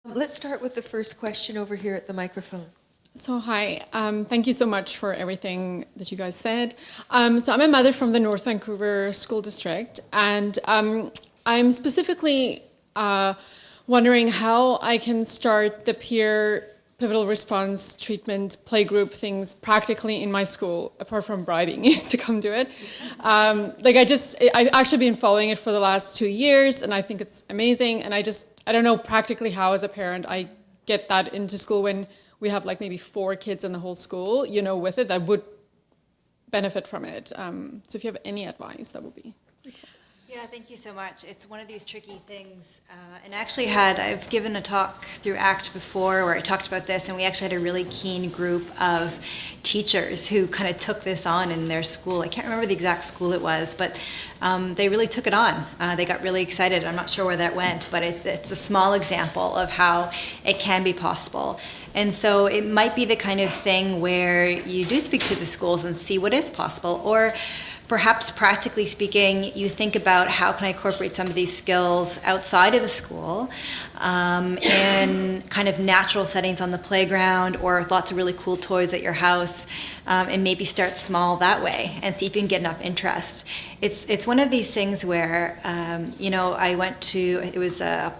Let's start with the first question over here at the microphone. So hi, thank you so much for everything that you guys said. So I'm a mother from the North Vancouver School District, and I'm specifically wondering how I can start the peer pivotal response treatment playgroup things practically in my school, apart from bribing you to come do it. I've actually been following it for the last 2 years, and I think it's amazing, and I don't know practically how as a parent I get that into school when we have like maybe 4 kids in the whole school, with it, that would benefit from it. So if you have any advice, that would be great. Yeah, thank you so much. It's one of these tricky things. And actually I've given a talk through ACT before where I talked about this, and we actually had a really keen group of teachers who kind of took this on in their school. I can't remember the exact school it was, but they really took it on. They got really excited. I'm not sure where that went, but it's a small example of how it can be possible. And so it might be the kind of thing where you do speak to the schools and see what is possible, or perhaps practically speaking, you think about how can I incorporate some of these skills outside of the school in kind of natural settings on the playground, or lots of really cool toys at your house, and maybe start small that way and see if you can get enough interest. It's one of these things where, I went to, it was the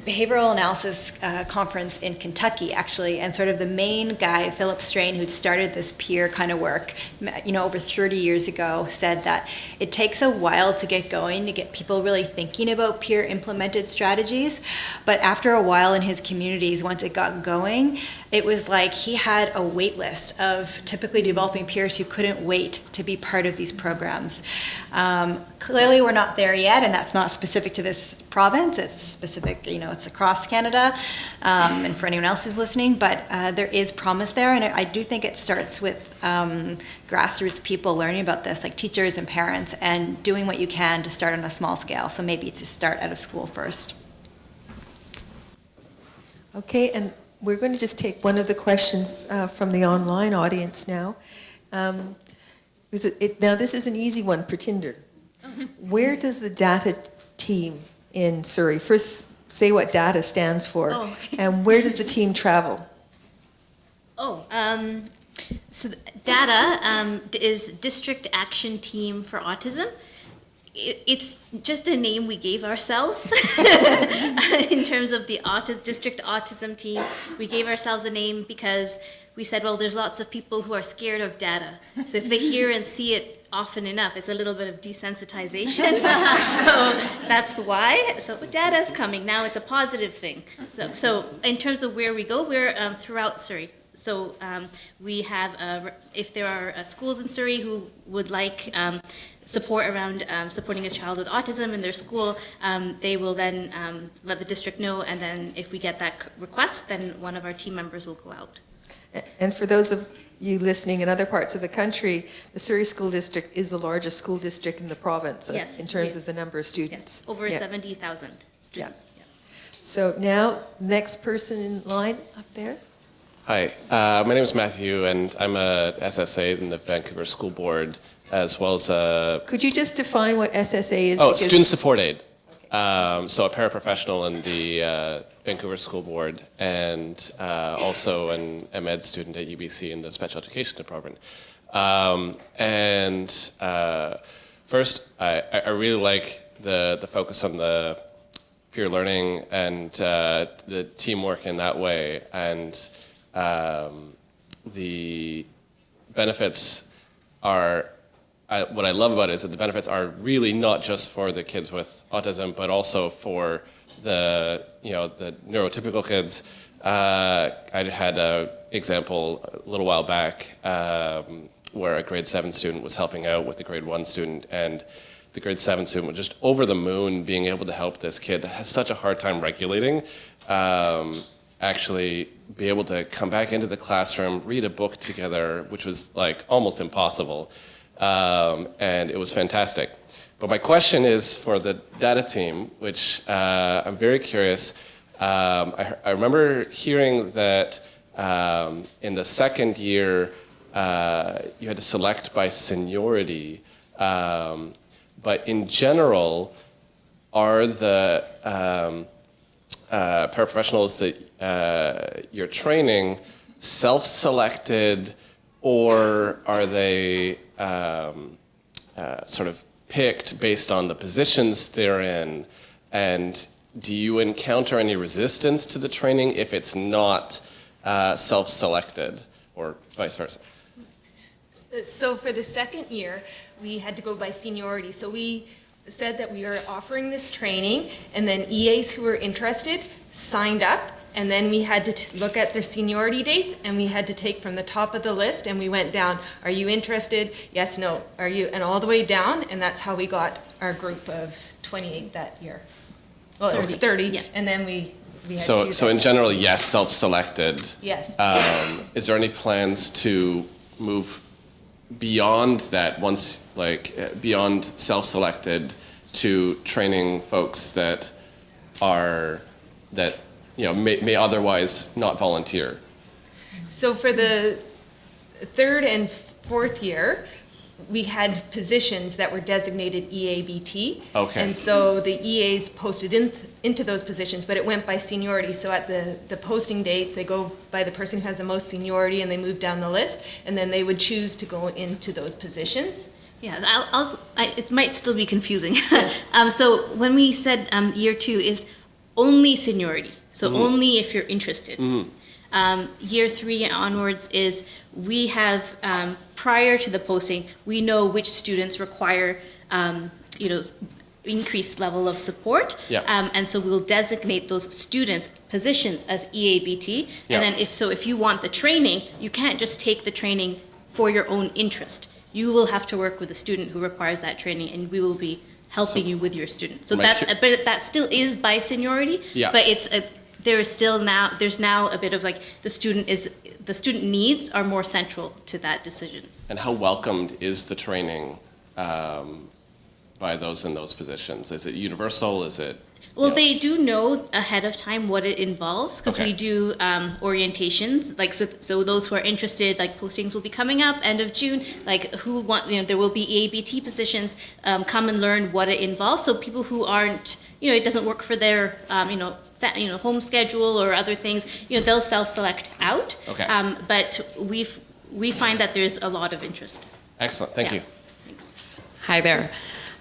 behavioral analysis conference in Kentucky, actually, and sort of the main guy, Philip Strain, who'd started this peer kind of work, over 30 years ago, said that it takes a while to get going, to get people really thinking about peer implemented strategies, but after a while in his communities, once it got going, it was like he had a wait list of typically developing peers who couldn't wait to be part of these programs. Clearly we're not there yet, and that's not specific to this province. It's specific, it's across Canada, and for anyone else who's listening, but there is promise there, and I do think it starts with grassroots people learning about this, like teachers and parents, and doing what you can to start on a small scale. So maybe to start out of school first. Okay, and we're going to just take one of the questions from the online audience now. Now, this is an easy one for Tinder. Where does the data team in Surrey, first say what data stands for, and where does the team travel? So DATA is District Action Team for Autism. It's just a name we gave ourselves in terms of the District Autism Team. We gave ourselves a name because we said, well, there's lots of people who are scared of data. So if they hear and see it often enough, it's a little bit of desensitization. So that's why. So data is coming. Now it's a positive thing. So in terms of where we go, we're throughout Surrey. So we have, if there are schools in Surrey who would like support around supporting a child with autism in their school, they will then let the district know, and then if we get that request, then one of our team members will go out. And for those of you listening in other parts of the country, the Surrey School District is the largest school district in the province in terms of the number of students. Yes, over 70,000 students. Yeah. So now, next person in line up there. Hi, my name is Matthew, and I'm a SSA in the Vancouver School Board, as well as a... Could you just define what SSA is? Oh, Student Support Aid. Okay. So a paraprofessional in the Vancouver School Board, and also an MEd student at UBC in the Special Education Department. First, I really like the focus on the peer learning and the teamwork in that way, and the benefits are, what I love about it is that the benefits are really not just for the kids with autism, but also for the neurotypical kids. I had an example a little while back where a grade 7 student was helping out with a grade 1 student, and the grade 7 student was just over the moon being able to help this kid that has such a hard time regulating, actually be able to come back into the classroom, read a book together, which was like almost impossible. And it was fantastic. But my question is for the data team, which I'm very curious. I remember hearing that in the second year, you had to select by seniority. But in general, are the paraprofessionals that you're training self-selected, or are they sort of picked based on the positions they're in? And do you encounter any resistance to the training if it's not self-selected, or vice versa? So for the second year, we had to go by seniority. So we said that we are offering this training, and then EAs who were interested signed up, and then we had to look at their seniority dates, and we had to take from the top of the list, and we went down, are you interested? Yes, no. Are you? And all the way down, and that's how we got our group of 28 that year. Well, it was 30, yeah. And then we had So, two in that- general, yes, self-selected. Yes. Is there any plans to move beyond that, beyond self-selected, to training folks that may otherwise not volunteer? So for the third and fourth year, we had positions that were designated EABT. Okay. And so the EAs posted into those positions, but it went by seniority. So at the posting date, they go by the person who has the most seniority, and they move down the list, and then they would choose to go into those positions. Yeah, it might still be confusing. So when we said year 2 is only seniority, so only if you're interested. Year 3 onwards is we have, prior to the posting, we know which students require, increased level of support. Yeah. And so we'll designate those students' positions as EABT. Yeah. And then if you want the training, you can't just take the training for your own interest. You will have to work with a student who requires that training, and we will be helping you with your student. So but that still is by seniority. Yeah. But there's now a bit of the student needs are more central to that decision. And how welcomed is the training by those in those positions? Is it universal? Is it? Well, they do know ahead of time what it involves, because we do orientations. So those who are interested, postings will be coming up end of June. There will be EABT positions. Come and learn what it involves. So people who aren't, it doesn't work for their, home schedule or other things, they'll self-select out. Okay. But we find that there's a lot of interest. Excellent. Thank you. Hi there.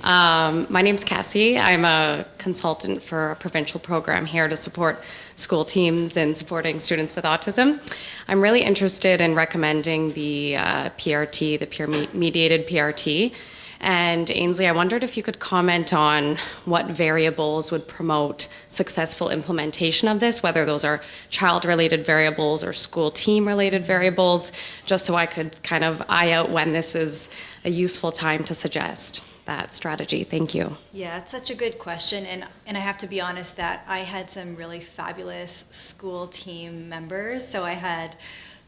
My name's Cassie. I'm a consultant for a provincial program here to support school teams in supporting students with autism. I'm really interested in recommending the PRT, the Peer Mediated PRT. And Ainsley, I wondered if you could comment on what variables would promote successful implementation of this, whether those are child-related variables or school team-related variables, just so I could kind of eye out when this is a useful time to suggest that strategy. Thank you. Yeah, it's such a good question, and I have to be honest that I had some really fabulous school team members. So I had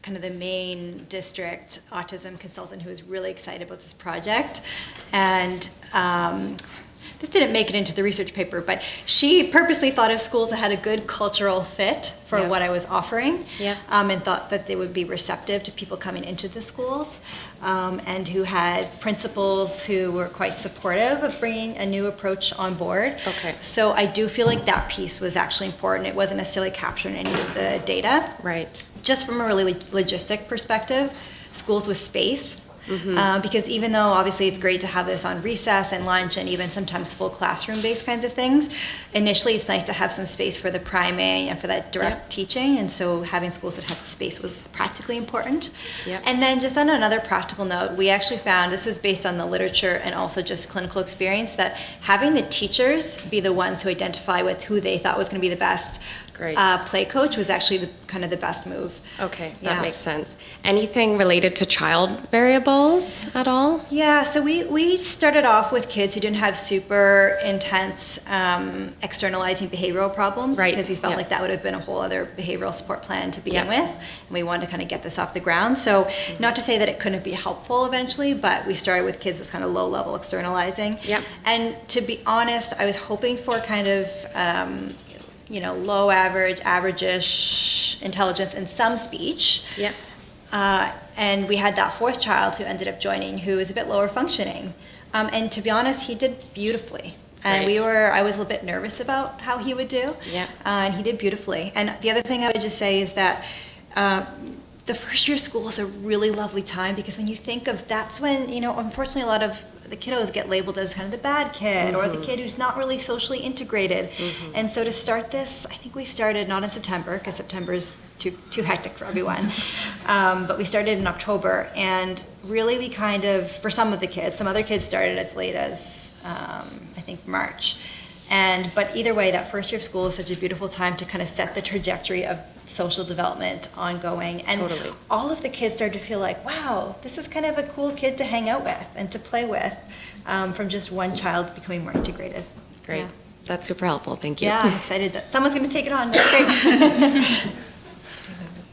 kind of the main district autism consultant who was really excited about this project, and this didn't make it into the research paper, but she purposely thought of schools that had a good cultural fit for what I was offering, and thought that they would be receptive to people coming into the schools, and who had principals who were quite supportive of bringing a new approach on board. Okay. So I do feel like that piece was actually important. It wasn't necessarily captured in any of the data. Right. Just from a really logistic perspective, schools with space. Because even though obviously it's great to have this on recess and lunch and even sometimes full classroom-based kinds of things, initially it's nice to have some space for the priming and for that direct teaching, and so having schools that had space was practically important. Yep. And then just on another practical note, we actually found, this was based on the literature and also just clinical experience, that having the teachers be the ones who identify with who they thought was going to be the best play coach was actually kind of the best move. Okay, that makes sense. Anything related to child variables at all? Yeah, so we started off with kids who didn't have super intense externalizing behavioral problems, because we felt like that would have been a whole other behavioral support plan to begin with, and we wanted to kind of get this off the ground. So not to say that it couldn't be helpful eventually, but we started with kids with kind of low-level externalizing. And to be honest, I was hoping for kind of low average, average-ish intelligence and some speech. And we had that fourth child who ended up joining who was a bit lower functioning. And to be honest, he did beautifully. And Great. I was a little bit nervous about how he would do. Yeah. And he did beautifully. And the other thing I would just say is that the first year of school is a really lovely time, because when you think of, that's when, unfortunately a lot of the kiddos get labeled as kind of the bad kid or the kid who's not really socially integrated. And so to start this, I think we started not in September, because September is too hectic for everyone. But we started in October, and really we kind of, for some of the kids, some other kids started as late as, I think, March. But either way, that first year of school is such a beautiful time to kind of set the trajectory of social development ongoing. And Totally. all of the kids start to feel like, wow, this is kind of a cool kid to hang out with and to play with, from just one child becoming more integrated. Great. Yeah. That's super helpful. Thank you. Yeah, I'm excited that someone's going to take it on. That's great.